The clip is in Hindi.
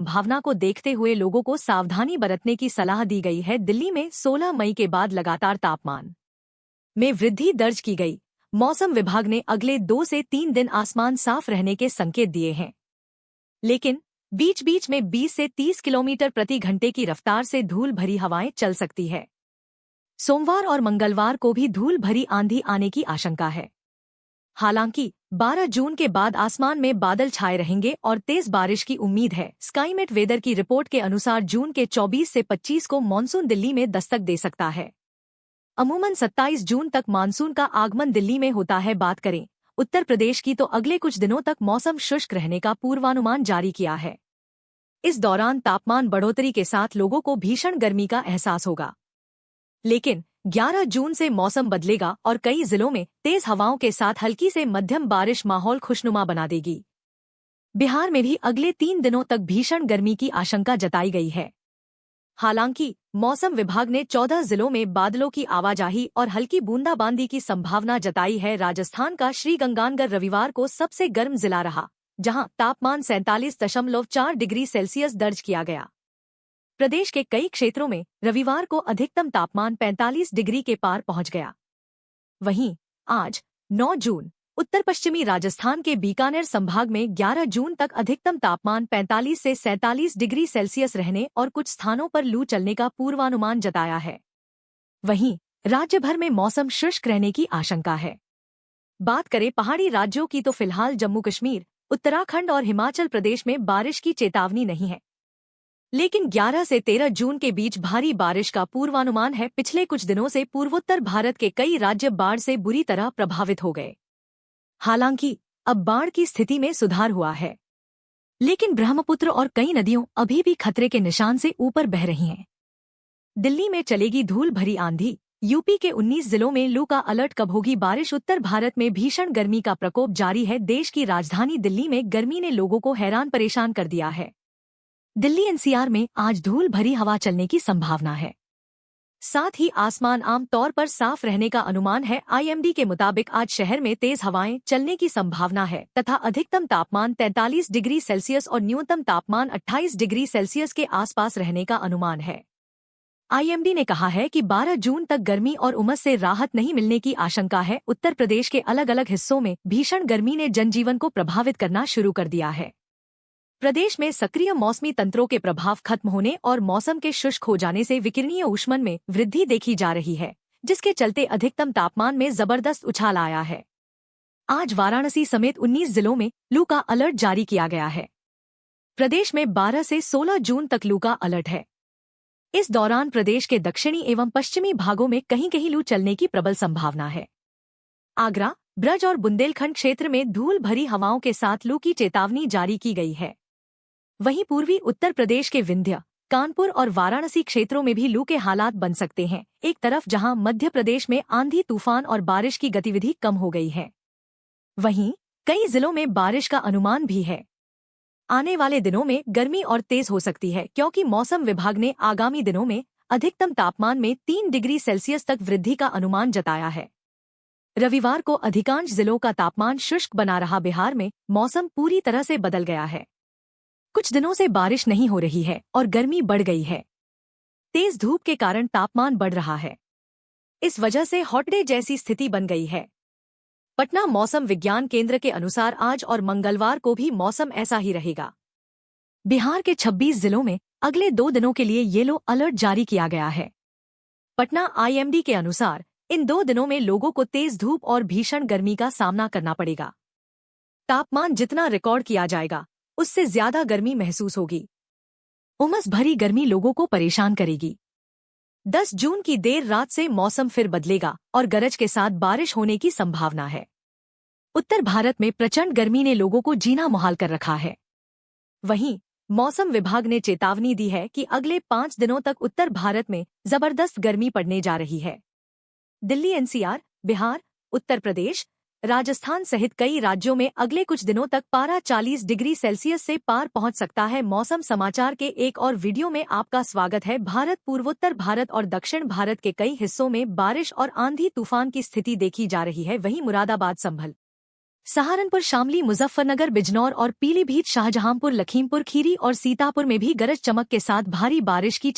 संभावना को देखते हुए लोगों को सावधानी बरतने की सलाह दी गई है। दिल्ली में 16 मई के बाद लगातार तापमान में वृद्धि दर्ज की गई। मौसम विभाग ने अगले 2 से 3 दिन आसमान साफ रहने के संकेत दिए हैं, लेकिन बीच बीच में 20 से 30 किलोमीटर प्रति घंटे की रफ्तार से धूल भरी हवाएं चल सकती है। सोमवार और मंगलवार को भी धूल भरी आंधी आने की आशंका है। हालांकि 12 जून के बाद आसमान में बादल छाए रहेंगे और तेज बारिश की उम्मीद है। स्काईमेट वेदर की रिपोर्ट के अनुसार जून के 24 से 25 को मानसून दिल्ली में दस्तक दे सकता है। अमूमन 27 जून तक मानसून का आगमन दिल्ली में होता है। बात करें उत्तर प्रदेश की तो अगले कुछ दिनों तक मौसम शुष्क रहने का पूर्वानुमान जारी किया है। इस दौरान तापमान बढ़ोतरी के साथ लोगों को भीषण गर्मी का एहसास होगा, लेकिन 11 जून से मौसम बदलेगा और कई जिलों में तेज हवाओं के साथ हल्की से मध्यम बारिश माहौल खुशनुमा बना देगी। बिहार में भी अगले 3 दिनों तक भीषण गर्मी की आशंका जताई गई है। हालांकि मौसम विभाग ने 14 जिलों में बादलों की आवाजाही और हल्की बूंदाबांदी की संभावना जताई है। राजस्थान का श्रीगंगानगर रविवार को सबसे गर्म जिला रहा, जहां तापमान 47.4 डिग्री सेल्सियस दर्ज किया गया। प्रदेश के कई क्षेत्रों में रविवार को अधिकतम तापमान 45 डिग्री के पार पहुंच गया। वहीं आज 9 जून उत्तर पश्चिमी राजस्थान के बीकानेर संभाग में 11 जून तक अधिकतम तापमान 45 से 47 डिग्री सेल्सियस रहने और कुछ स्थानों पर लू चलने का पूर्वानुमान जताया है। वहीं राज्य भर में मौसम शुष्क रहने की आशंका है। बात करें पहाड़ी राज्यों की तो फिलहाल जम्मू कश्मीर, उत्तराखंड और हिमाचल प्रदेश में बारिश की चेतावनी नहीं है, लेकिन 11 से 13 जून के बीच भारी बारिश का पूर्वानुमान है। पिछले कुछ दिनों से पूर्वोत्तर भारत के कई राज्य बाढ़ से बुरी तरह प्रभावित हो गए। हालांकि अब बाढ़ की स्थिति में सुधार हुआ है, लेकिन ब्रह्मपुत्र और कई नदियों अभी भी खतरे के निशान से ऊपर बह रही हैं। दिल्ली में चलेगी धूल भरी आंधी। यूपी के 19 जिलों में लू का अलर्ट। कब होगी बारिश? उत्तर भारत में भीषण गर्मी का प्रकोप जारी है। देश की राजधानी दिल्ली में गर्मी ने लोगों को हैरान परेशान कर दिया है। दिल्ली एनसीआर में आज धूल भरी हवा चलने की संभावना है। साथ ही आसमान आम तौर पर साफ रहने का अनुमान है। आईएमडी के मुताबिक आज शहर में तेज हवाएं चलने की संभावना है तथा अधिकतम तापमान 43 डिग्री सेल्सियस और न्यूनतम तापमान 28 डिग्री सेल्सियस के आसपास रहने का अनुमान है। आईएमडी ने कहा है कि 12 जून तक गर्मी और उमस से राहत नहीं मिलने की आशंका है। उत्तर प्रदेश के अलग अलग हिस्सों में भीषण गर्मी ने जनजीवन को प्रभावित करना शुरू कर दिया है। प्रदेश में सक्रिय मौसमी तंत्रों के प्रभाव खत्म होने और मौसम के शुष्क हो जाने से विकिरणीय ऊष्मन में वृद्धि देखी जा रही है, जिसके चलते अधिकतम तापमान में जबरदस्त उछाल आया है। आज वाराणसी समेत 19 जिलों में लू का अलर्ट जारी किया गया है। प्रदेश में 12 से 16 जून तक लू का अलर्ट है। इस दौरान प्रदेश के दक्षिणी एवं पश्चिमी भागों में कहीं कहीं लू चलने की प्रबल संभावना है। आगरा, ब्रज और बुंदेलखंड क्षेत्र में धूल भरी हवाओं के साथ लू की चेतावनी जारी की गई है। वहीं पूर्वी उत्तर प्रदेश के विंध्य, कानपुर और वाराणसी क्षेत्रों में भी लू के हालात बन सकते हैं। एक तरफ जहां मध्य प्रदेश में आंधी तूफान और बारिश की गतिविधि कम हो गई है, वहीं कई जिलों में बारिश का अनुमान भी है। आने वाले दिनों में गर्मी और तेज हो सकती है, क्योंकि मौसम विभाग ने आगामी दिनों में अधिकतम तापमान में 3 डिग्री सेल्सियस तक वृद्धि का अनुमान जताया है। रविवार को अधिकांश जिलों का तापमान शुष्क बना रहा। बिहार में मौसम पूरी तरह से बदल गया है। कुछ दिनों से बारिश नहीं हो रही है और गर्मी बढ़ गई है। तेज धूप के कारण तापमान बढ़ रहा है। इस वजह से हॉट डे जैसी स्थिति बन गई है। पटना मौसम विज्ञान केंद्र के अनुसार आज और मंगलवार को भी मौसम ऐसा ही रहेगा। बिहार के 26 जिलों में अगले 2 दिनों के लिए येलो अलर्ट जारी किया गया है। पटना आईएमडी के अनुसार इन 2 दिनों में लोगों को तेज धूप और भीषण गर्मी का सामना करना पड़ेगा। तापमान जितना रिकॉर्ड किया जाएगा, उससे ज्यादा गर्मी महसूस होगी। उमस भरी गर्मी लोगों को परेशान करेगी। 10 जून की देर रात से मौसम फिर बदलेगा और गरज के साथ बारिश होने की संभावना है। उत्तर भारत में प्रचंड गर्मी ने लोगों को जीना मुहाल कर रखा है। वहीं मौसम विभाग ने चेतावनी दी है कि अगले 5 दिनों तक उत्तर भारत में जबरदस्त गर्मी पड़ने जा रही है। दिल्ली एनसीआर, बिहार, उत्तर प्रदेश, राजस्थान सहित कई राज्यों में अगले कुछ दिनों तक पारा 40 डिग्री सेल्सियस से पार पहुंच सकता है। मौसम समाचार के एक और वीडियो में आपका स्वागत है। भारत, पूर्वोत्तर भारत और दक्षिण भारत के कई हिस्सों में बारिश और आंधी तूफान की स्थिति देखी जा रही है। वहीं मुरादाबाद, संभल सहारनपुर, शामली, मुजफ्फरनगर, बिजनौर और पीलीभीत, शाहजहांपुर, लखीमपुर खीरी और सीतापुर में भी गरज चमक के साथ भारी बारिश की